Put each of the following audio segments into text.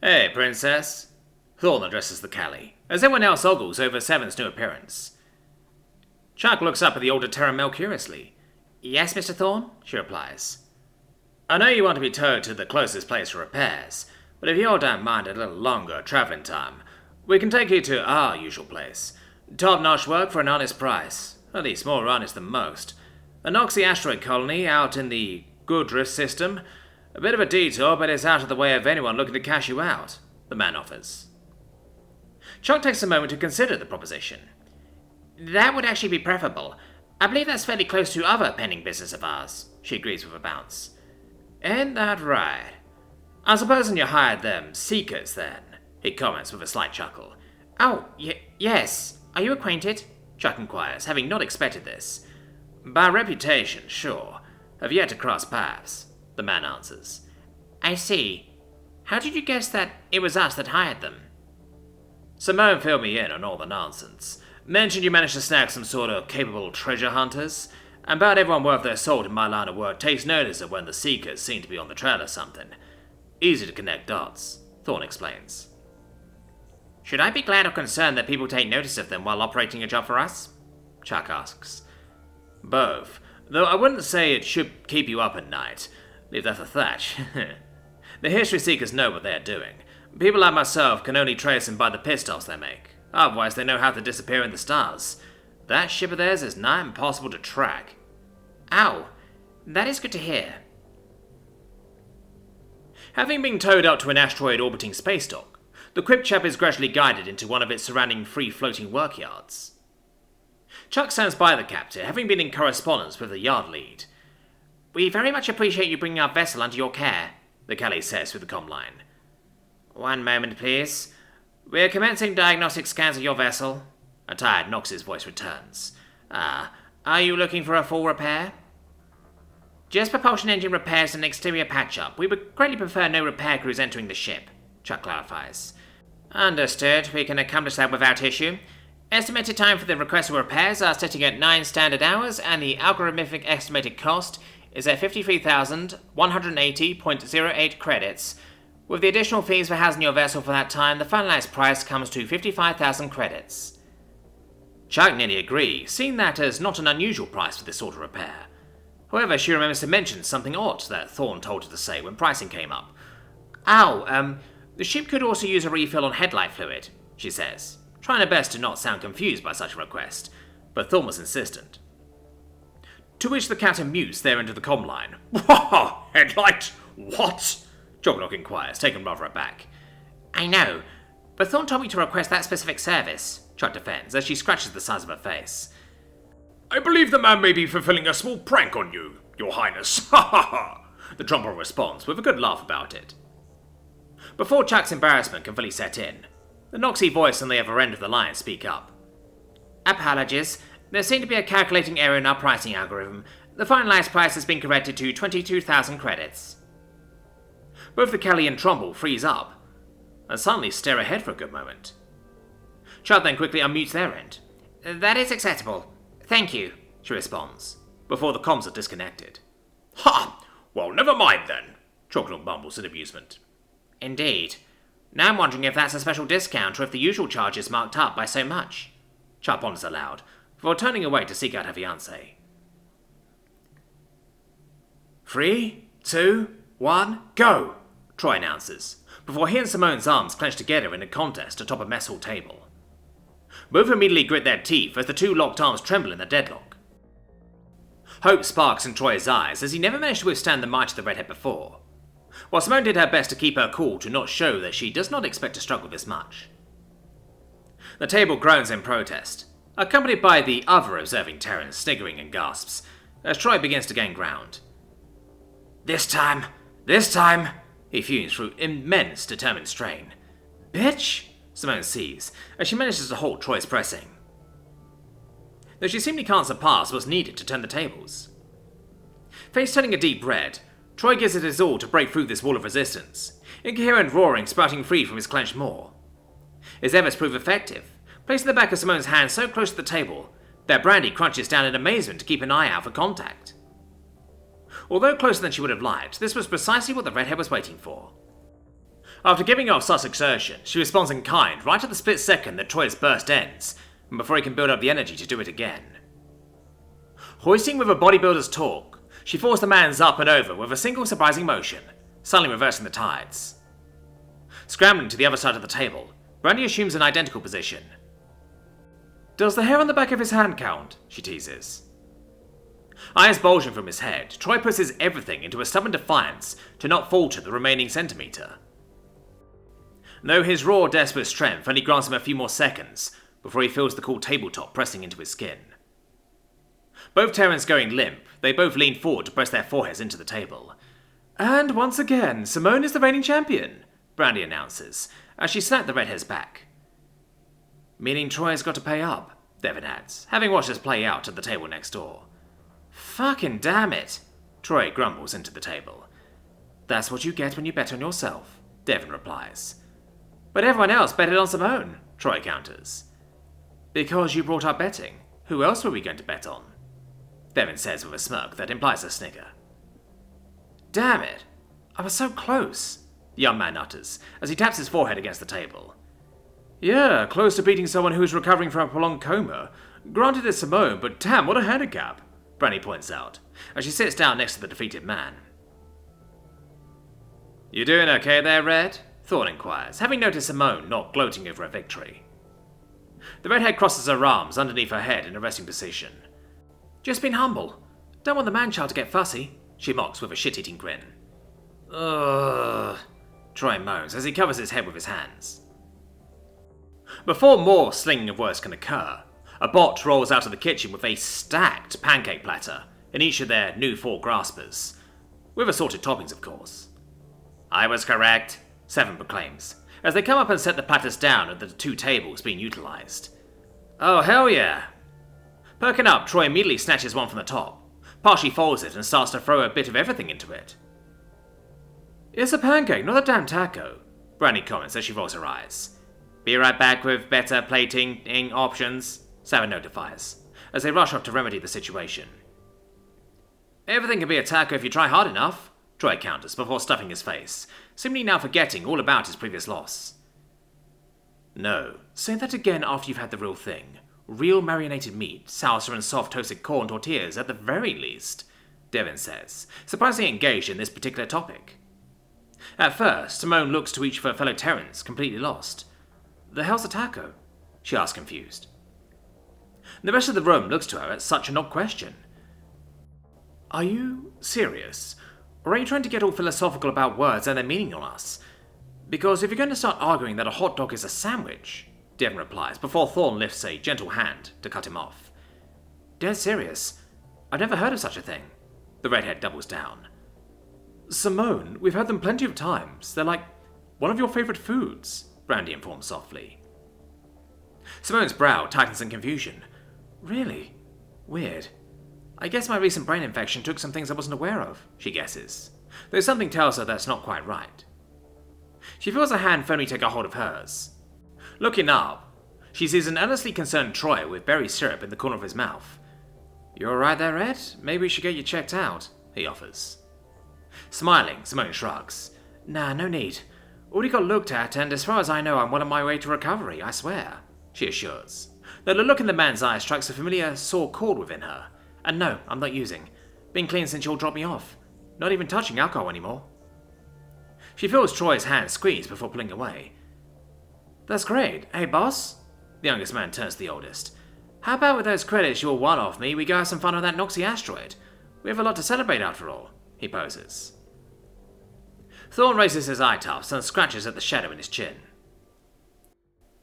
Hey, princess. Thorn addresses the Callie, as everyone else ogles over Seven's new appearance. Chuck looks up at the older Terra Mel curiously. Yes, Mr. Thorn, she replies. I know you want to be towed to the closest place for repairs, but if you don't mind a little longer traveling time, we can take you to our usual place. Top-notch work for an honest price. At least more honest than most. A Noxie asteroid colony out in the Goodriff system. A bit of a detour, but it's out of the way of anyone looking to cash you out, the man offers. Chuck takes a moment to consider the proposition. That would actually be preferable. I believe that's fairly close to other pending business of ours, she agrees with a bounce. Ain't that right? I suppose you hired them Seekers then, he comments with a slight chuckle. Oh, yes. Are you acquainted? Chuck inquires, having not expected this. By reputation, sure. Have yet to cross paths, the man answers. I see. How did you guess that it was us that hired them? Simone filled me in on all the nonsense. Mentioned you managed to snag some sort of capable treasure hunters, and about everyone worth their salt in my line of work takes notice of when the Seekers seem to be on the trail or something. Easy to connect dots, Thorn explains. Should I be glad or concerned that people take notice of them while operating a job for us? Chuck asks. Both, though I wouldn't say it should keep you up at night. Leave that for Thatch. The history seekers know what they're doing. People like myself can only trace them by the pitstops they make. Otherwise they know how to disappear in the stars. That ship of theirs is nigh impossible to track. Ow, that is good to hear. Having been towed out to an asteroid orbiting space dock, the Quip chap is gradually guided into one of its surrounding free-floating workyards. Chuck stands by the captain, having been in correspondence with the yard lead. We very much appreciate you bringing our vessel under your care, the Calais says through the comm line. One moment, please. We're commencing diagnostic scans of your vessel. A tired Nox's voice returns. Are you looking for a full repair? Just propulsion engine repairs and exterior patch-up. We would greatly prefer no repair crews entering the ship, Chuck clarifies. Understood. We can accomplish that without issue. Estimated time for the requested repairs are sitting at 9 standard hours, and the algorithmic estimated cost is at 53,180.08 credits. With the additional fees for housing your vessel for that time, the finalized price comes to 55,000 credits. Chuck nearly agrees, seeing that as not an unusual price for this sort of repair. However, she remembers to mention something odd that Thorn told her to say when pricing came up. The ship could also use a refill on headlight fluid, she says, trying her best to not sound confused by such a request, but Thorn was insistent. To which the captain mused there into the comm line. Whoa, headlight? What? Joglock inquires, taken rather aback. I know, but Thorn told me to request that specific service, Chuck defends, as she scratches the sides of her face. I believe the man may be fulfilling a small prank on you, your highness. Ha ha ha! The trumpeter responds with a good laugh about it. Before Chuck's embarrassment can fully set in, the Noxie voice on the other end of the line speak up. Apologies. There seemed to be a calculating error in our pricing algorithm. The finalized price has been corrected to 22,000 credits. Both the Kelly and Trumbull freeze up, and suddenly stare ahead for a good moment. Chuck then quickly unmutes their end. That is acceptable. Thank you, she responds, before the comms are disconnected. Ha! Well, never mind then, Chocolate mumbles in amusement. Indeed. Now I'm wondering if that's a special discount or if the usual charge is marked up by so much. Chuck ponders aloud, before turning away to seek out her fiancé. 3, 2, 1, go! Troy announces, before he and Simone's arms clench together in a contest atop a mess hall table. Both immediately grit their teeth as the two locked arms tremble in their deadlock. Hope sparks in Troy's eyes as he never managed to withstand the might of the redhead before, while Simone did her best to keep her cool to not show that she does not expect to struggle this much. The table groans in protest, accompanied by the other observing Terrans sniggering and gasps, as Troy begins to gain ground. This time, he fumes through immense determined strain. Bitch! Simone sees, as she manages to halt Troy's pressing. Though she simply can't surpass what's needed to turn the tables. Face turning a deep red, Troy gives it his all to break through this wall of resistance, incoherent roaring sprouting free from his clenched maw. His efforts prove effective, placing the back of Simone's hand so close to the table that Brandy crunches down in amazement to keep an eye out for contact. Although closer than she would have liked, this was precisely what the redhead was waiting for. After giving off such exertion, she responds in kind right at the split second that Troy's burst ends, and before he can build up the energy to do it again. Hoisting with a bodybuilder's torque, she forced the man's up and over with a single surprising motion, suddenly reversing the tides. Scrambling to the other side of the table, Brandy assumes an identical position. "Does the hair on the back of his hand count?" she teases. Eyes bulging from his head, Troy puts his everything into a stubborn defiance to not falter the remaining centimetre. Though his raw, desperate strength only grants him a few more seconds before he feels the cool tabletop pressing into his skin. Both Terrans going limp, they both lean forward to press their foreheads into the table. "And once again, Simone is the reigning champion," Brandy announces, as she slapped the redhead's back. "Meaning Troy's got to pay up," Devon adds, having watched this play out at the table next door. "Fucking damn it," Troy grumbles into the table. "That's what you get when you bet on yourself," Devon replies. "But everyone else betted on Simone," Troy counters. "Because you brought up betting. Who else were we going to bet on?" Devon says with a smirk that implies a snigger. "Damn it, I was so close," the young man utters as he taps his forehead against the table. "Yeah, close to beating someone who is recovering from a prolonged coma. Granted it's Simone, but damn, what a handicap," Brandy points out, as she sits down next to the defeated man. "You doing okay there, Red?" Thorn inquires, having noticed Simone not gloating over her victory. The redhead crosses her arms underneath her head in a resting position. "Just being humble. Don't want the man-child to get fussy," she mocks with a shit-eating grin. "Ugh," Troy moans as he covers his head with his hands. Before more slinging of words can occur, a bot rolls out of the kitchen with a stacked pancake platter in each of their new 4 graspers, with assorted toppings of course. "I was correct," Seven proclaims, as they come up and set the platters down at the 2 tables being utilised. "Oh hell yeah!" Perking up, Troy immediately snatches one from the top, partially folds it and starts to throw a bit of everything into it. "It's a pancake, not a damn taco," Brandy comments as she rolls her eyes. "Be right back with better plating options," Seven notifies, as they rush off to remedy the situation. "Everything can be a taco if you try hard enough," Troy counters before stuffing his face, seemingly now forgetting all about his previous loss. "No, say that again after you've had the real thing. Real marinated meat, salsa and soft toasted corn tortillas at the very least," Devon says, surprisingly engaged in this particular topic. At first, Simone looks to each of her fellow Terrans, completely lost. "The hell's a taco?" she asks, confused. The rest of the room looks to her at such an odd question. "Are you serious? Or are you trying to get all philosophical about words and their meaning on us? Because if you're going to start arguing that a hot dog is a sandwich," Devon replies, before Thorn lifts a gentle hand to cut him off. "Dead serious. I've never heard of such a thing." The redhead doubles down. "Simone, we've had them plenty of times. They're like one of your favourite foods," Brandy informs softly. Simone's brow tightens in confusion. "Really? Weird. I guess my recent brain infection took some things I wasn't aware of," she guesses, though something tells her that's not quite right. She feels a hand firmly take a hold of hers. Looking up, she sees an earnestly concerned Troy with berry syrup in the corner of his mouth. "You alright there, Ed? Maybe we should get you checked out," he offers. Smiling, Simone shrugs. "Nah, no need. Already got looked at, and as far as I know, I'm well on my way to recovery, I swear," she assures, though the look in the man's eyes strikes a familiar sore chord within her. "And no, I'm not using. Been clean since you all dropped me off. Not even touching alcohol anymore." She feels Troy's hand squeeze before pulling away. "That's great. Hey, boss?" The youngest man turns to the oldest. "How about with those credits you all won off me, we go have some fun on that Noxie asteroid? We have a lot to celebrate after all," he poses. Thorn raises his eye tufts and scratches at the shadow in his chin.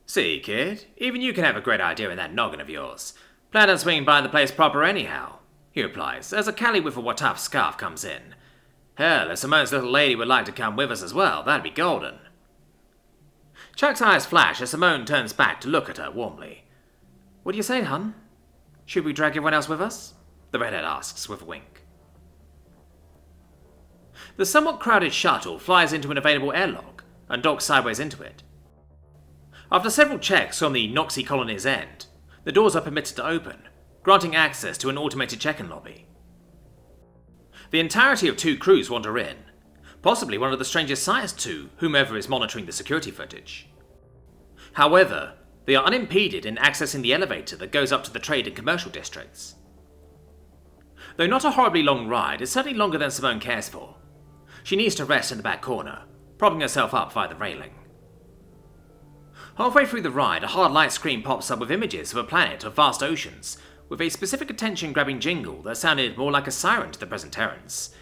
"See, kid, even you can have a great idea in that noggin of yours. Plan on swinging by the place proper anyhow," he replies, as a Callie with a Wataf scarf comes in. "Hell, if Simone's little lady would like to come with us as well, that'd be golden." Chuck's eyes flash as Simone turns back to look at her warmly. "What do you say, hun? Should we drag everyone else with us?" the redhead asks with a wink. The somewhat crowded shuttle flies into an available airlock and docks sideways into it. After several checks on the Noxie colony's end, the doors are permitted to open, granting access to an automated check-in lobby. The entirety of 2 crews wander in, Possibly one of the strangest sights to whomever is monitoring the security footage. However, they are unimpeded in accessing the elevator that goes up to the trade and commercial districts. Though not a horribly long ride, it's certainly longer than Simone cares for. She needs to rest in the back corner, propping herself up via the railing. Halfway through the ride, a hard light screen pops up with images of a planet of vast oceans, with a specific attention-grabbing jingle that sounded more like a siren to the present Terrans.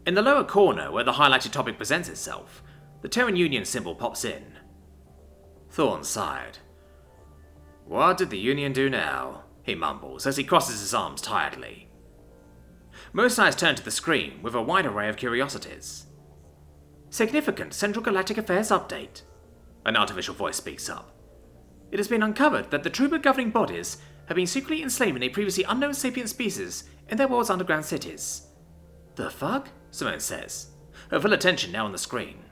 In the lower corner, where the highlighted topic presents itself, the Terran Union symbol pops in. Thorn sighed. "What did the Union do now?" he mumbles as he crosses his arms tiredly. Most eyes turn to the screen with a wide array of curiosities. "Significant Central Galactic Affairs update," an artificial voice speaks up. "It has been uncovered that the trooper governing bodies have been secretly enslaving a previously unknown sapient species in their world's underground cities." "The fuck?" Simone says, her full attention now on the screen.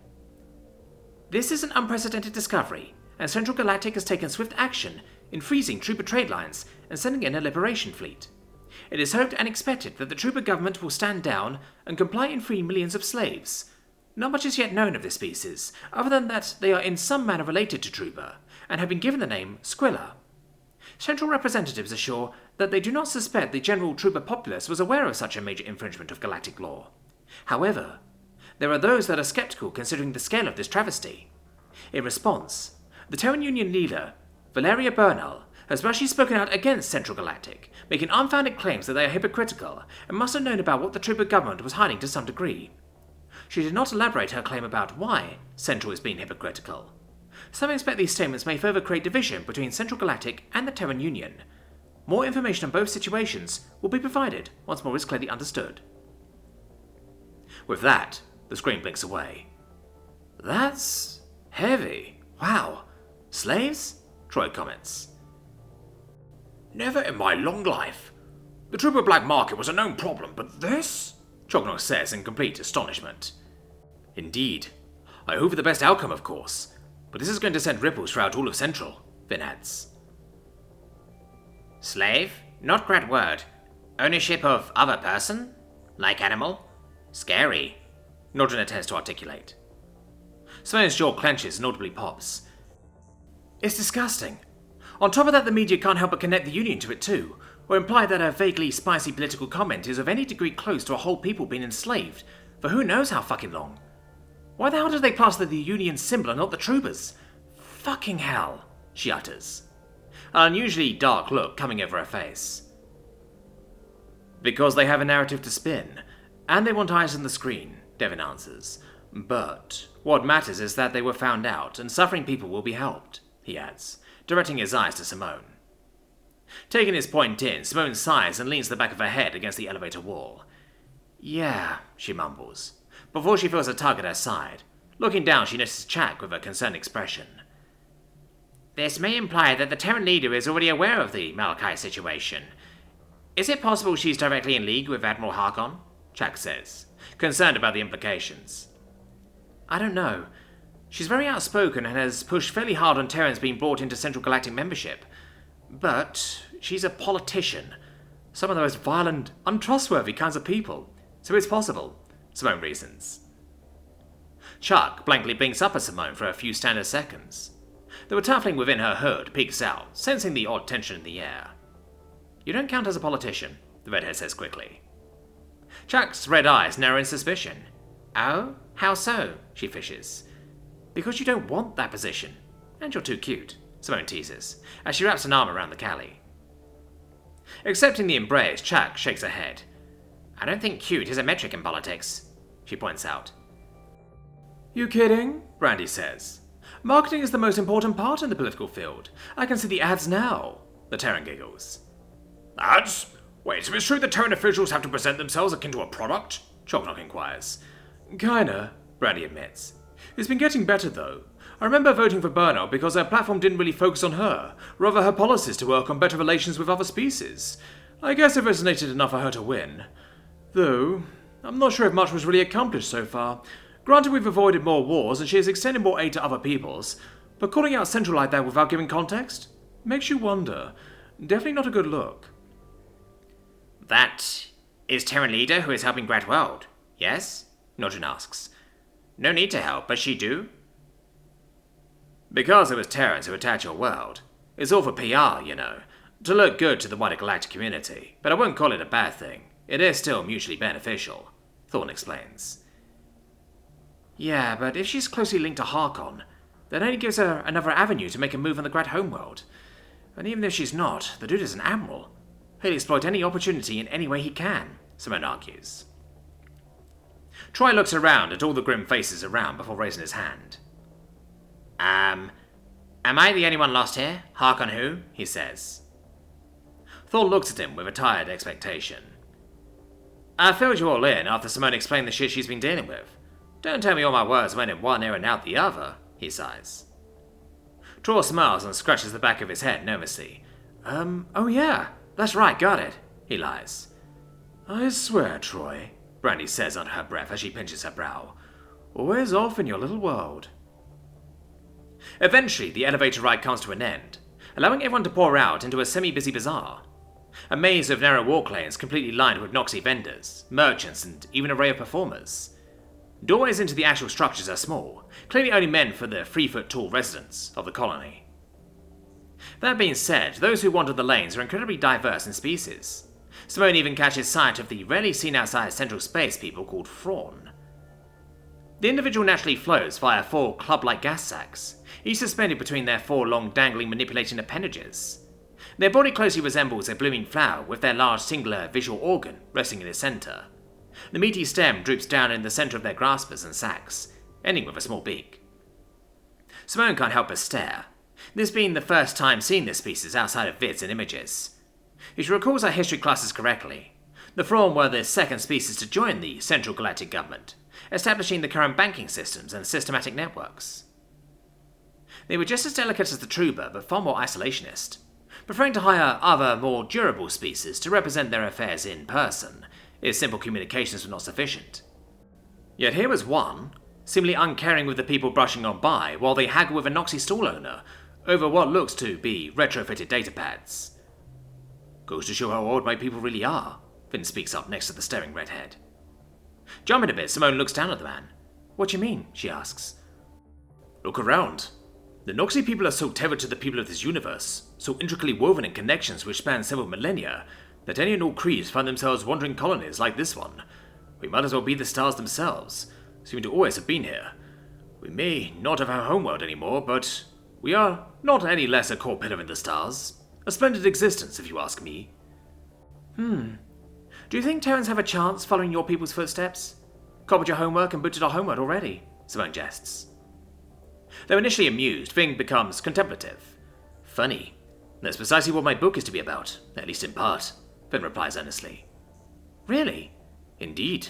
"This is an unprecedented discovery, and Central Galactic has taken swift action in freezing trooper trade lines and sending in a liberation fleet. It is hoped and expected that the trooper government will stand down and comply and free millions of slaves. Not much is yet known of this species, other than that they are in some manner related to trooper, and have been given the name Squilla. Central representatives assure that they do not suspect the general trooper populace was aware of such a major infringement of galactic law. However, there are those that are skeptical considering the scale of this travesty. In response, the Terran Union leader, Valeria Bernal, has rashly spoken out against Central Galactic, making unfounded claims that they are hypocritical and must have known about what the trooper government was hiding to some degree. She did not elaborate her claim about why Central is being hypocritical. Some expect these statements may further create division between Central Galactic and the Terran Union. More information on both situations will be provided once more is clearly understood. With that, the screen blinks away. "That's heavy. Wow. Slaves?" Troy comments. "Never in my long life. The trooper black market was a known problem, but this?" Chognos says in complete astonishment. "Indeed. I hope for the best outcome, of course, but this is going to send ripples throughout all of Central," Finn adds. "Slave? Not great word. Ownership of other person? Like animal? Scary," Nordin attempts to articulate. Sven's jaw clenches and audibly pops. "It's disgusting. On top of that, the media can't help but connect the Union to it too, or imply that a vaguely spicy political comment is of any degree close to a whole people being enslaved for who knows how fucking long. Why the hell did they plaster the Union symbol and not the troopers? Fucking hell," she utters, an unusually dark look coming over her face. "Because they have a narrative to spin, and they want eyes on the screen," Devin answers. "But what matters is that they were found out, and suffering people will be helped," he adds, directing his eyes to Simone. Taking his point in, Simone sighs and leans the back of her head against the elevator wall. "Yeah," she mumbles, before she feels a tug at her side. Looking down, she notices Chak with a concerned expression. "This may imply that the Terran leader is already aware of the Malachi situation. Is it possible she's directly in league with Admiral Harkon?" Chak says, concerned about the implications. "I don't know. She's very outspoken and has pushed fairly hard on Terrans being brought into Central Galactic membership. But she's a politician. Some of the most violent, untrustworthy kinds of people. So it's possible," Simone reasons. Chuck blankly blinks up at Simone for a few standard seconds. The tiefling within her hood peeks out, sensing the odd tension in the air. "You don't count as a politician," the redhead says quickly. Chuck's red eyes narrow in suspicion. "Oh? How so?" she fishes. "Because you don't want that position. And you're too cute," Simone teases, as she wraps an arm around the Callie. Accepting the embrace, Chuck shakes her head. "I don't think cute is a metric in politics," she points out. "You kidding?" Brandy says. "Marketing is the most important part in the political field. I can see the ads now," the Terran giggles. "Ads? Wait, so it's true that Terran officials have to present themselves akin to a product?" Chognock inquires. "Kinda," Brandy admits. "It's been getting better, though. I remember voting for Burnout because her platform didn't really focus on her, rather her policies to work on better relations with other species. I guess it resonated enough for her to win. Though, I'm not sure if much was really accomplished so far. Granted, we've avoided more wars and she has extended more aid to other peoples, but calling out Central like that without giving context makes you wonder. Definitely not a good look." "That is Terran leader who is helping Great World, yes?" Nodrin asks. No need to help, but she do? Because it was Terrans who attacked your world. It's all for PR, you know. To look good to the wider galactic community, but I wouldn't call it a bad thing. It is still mutually beneficial, Thorn explains. Yeah, but if she's closely linked to Harkon, that only gives her another avenue to make a move on the Grad homeworld. And even if she's not, the dude is an admiral. He'll exploit any opportunity in any way he can, Simone argues. Troy looks around at all the grim faces around before raising his hand. Am I the only one lost here? Harkon who? He says. Thor looks at him with a tired expectation. I filled you all in after Simone explained the shit she's been dealing with. Don't tell me all my words went in one ear and out the other, he sighs. Troy smiles and scratches the back of his head nervously. Oh yeah, that's right, got it, he lies. I swear, Troy, Brandy says under her breath as she pinches her brow. Always off in your little world. Eventually, the elevator ride comes to an end, allowing everyone to pour out into a semi-busy bazaar. A maze of narrow walk lanes completely lined with Noxie vendors, merchants, and even an array of performers. Doorways into the actual structures are small, clearly only meant for the 3-foot-tall residents of the colony. That being said, those who wander the lanes are incredibly diverse in species. Simone even catches sight of the rarely seen outside central space people called Thrawn. The individual naturally flows via 4 club-like gas sacs, each suspended between their 4 long dangling manipulating appendages. Their body closely resembles a blooming flower with their large singular visual organ resting in its centre. The meaty stem droops down in the centre of their graspers and sacs, ending with a small beak. Simone can't help but stare, this being the first time seeing this species outside of vids and images. If she recalls her history classes correctly, the Thrawn were the second species to join the Central Galactic Government, establishing the current banking systems and systematic networks. They were just as delicate as the Trouba, but far more isolationist, preferring to hire other, more durable species to represent their affairs in person, if simple communications were not sufficient. Yet here was one, seemingly uncaring with the people brushing on by, while they haggle with a Noxie stall owner over what looks to be retrofitted datapads. Goes to show how old my people really are, Finn speaks up next to the staring redhead. Jumping a bit, Simone looks down at the man. What do you mean? She asks. Look around. The Noxie people are so tethered to the people of this universe, so intricately woven in connections which span several millennia, that any and all creeds find themselves wandering colonies like this one. We might as well be the stars themselves, seem to always have been here. We may not have our homeworld anymore, but we are not any less a core pillar in the stars. A splendid existence, if you ask me. Do you think Terrans have a chance following your people's footsteps? Copied your homework and booted our homeworld already, Simone jests. Though initially amused, Ving becomes contemplative. Funny. That's precisely what my book is to be about, at least in part, Finn replies earnestly. Really? Indeed.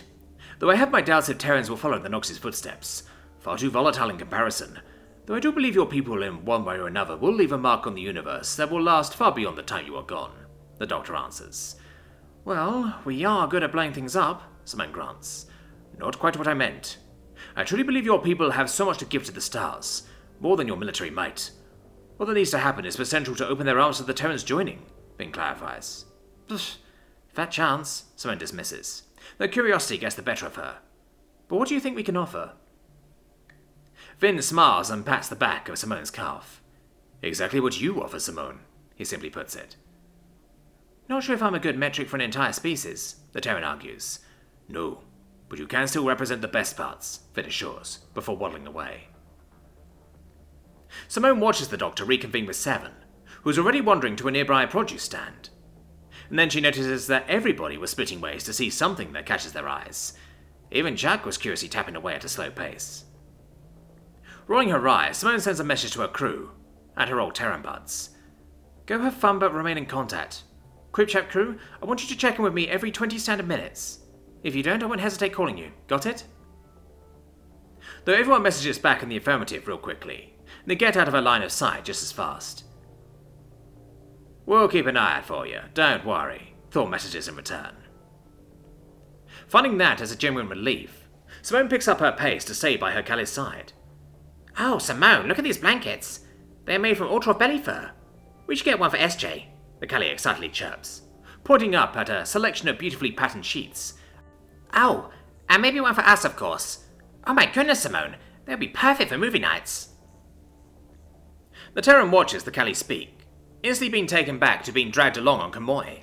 Though I have my doubts if Terrans will follow the Nox's footsteps. Far too volatile in comparison. Though I do believe your people in one way or another will leave a mark on the universe that will last far beyond the time you are gone, the Doctor answers. Well, we are good at blowing things up, Simone grants. Not quite what I meant. I truly believe your people have so much to give to the stars, more than your military might. All that needs to happen is for Central to open their arms to the Terrans joining, Bing clarifies. Fat chance, Simone dismisses, though curiosity gets the better of her. But what do you think we can offer? Vin smiles and pats the back of Simone's calf. Exactly what you offer, Simone, he simply puts it. Not sure if I'm a good metric for an entire species, the Terran argues. No, but you can still represent the best parts, Vin assures, before waddling away. Simone watches the Doctor reconvene with Seven, who's already wandering to a nearby produce stand. And then she notices that everybody was splitting ways to see something that catches their eyes. Even Jack was curiously tapping away at a slow pace. Rolling her eyes, Simone sends a message to her crew, and her old Terran buds. Go have fun but remain in contact. Creep Chat crew, I want you to check in with me every 20 standard minutes. If you don't, I won't hesitate calling you. Got it? Though everyone messages back in the affirmative real quickly, they get out of her line of sight just as fast. We'll keep an eye out for you, don't worry, Thor messages in return. Finding that as a genuine relief, Simone picks up her pace to stay by her Callie's side. Oh, Simone, look at these blankets. They're made from ultra belly fur. We should get one for SJ, the Callie excitedly chirps, pointing up at a selection of beautifully patterned sheets. Oh, and maybe one for us, of course. Oh my goodness, Simone, they would be perfect for movie nights. The Terran watches the Callie speak, instantly being taken back to being dragged along on Kamoy.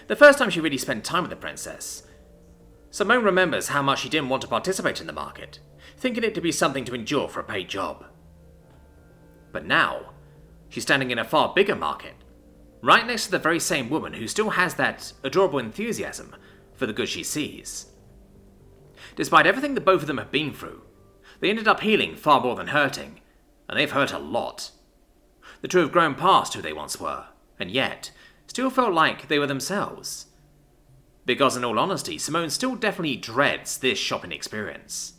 The first time she really spent time with the princess, Simone remembers how much she didn't want to participate in the market, thinking it to be something to endure for a paid job. But now, she's standing in a far bigger market, right next to the very same woman who still has that adorable enthusiasm for the good she sees. Despite everything that both of them have been through, they ended up healing far more than hurting, and they've hurt a lot. The two have grown past who they once were, and yet, still felt like they were themselves. Because in all honesty, Simone still definitely dreads this shopping experience.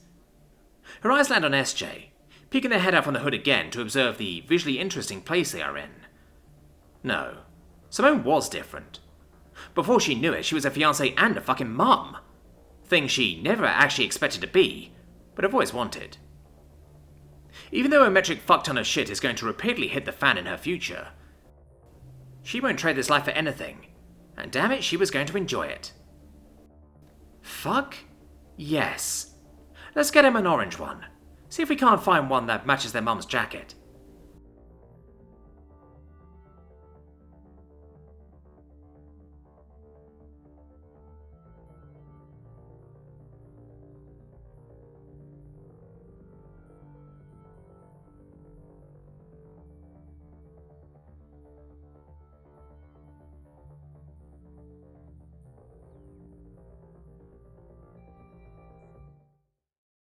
Her eyes land on SJ, peeking their head out from the hood again to observe the visually interesting place they are in. No, Simone was different. Before she knew it, she was a fiancée and a fucking mum. Things she never actually expected to be, but have always wanted. Even though a metric fuckton of shit is going to repeatedly hit the fan in her future, she won't trade this life for anything, and damn it, she was going to enjoy it. Fuck? Yes. Let's get him an orange one. See if we can't find one that matches their mum's jacket.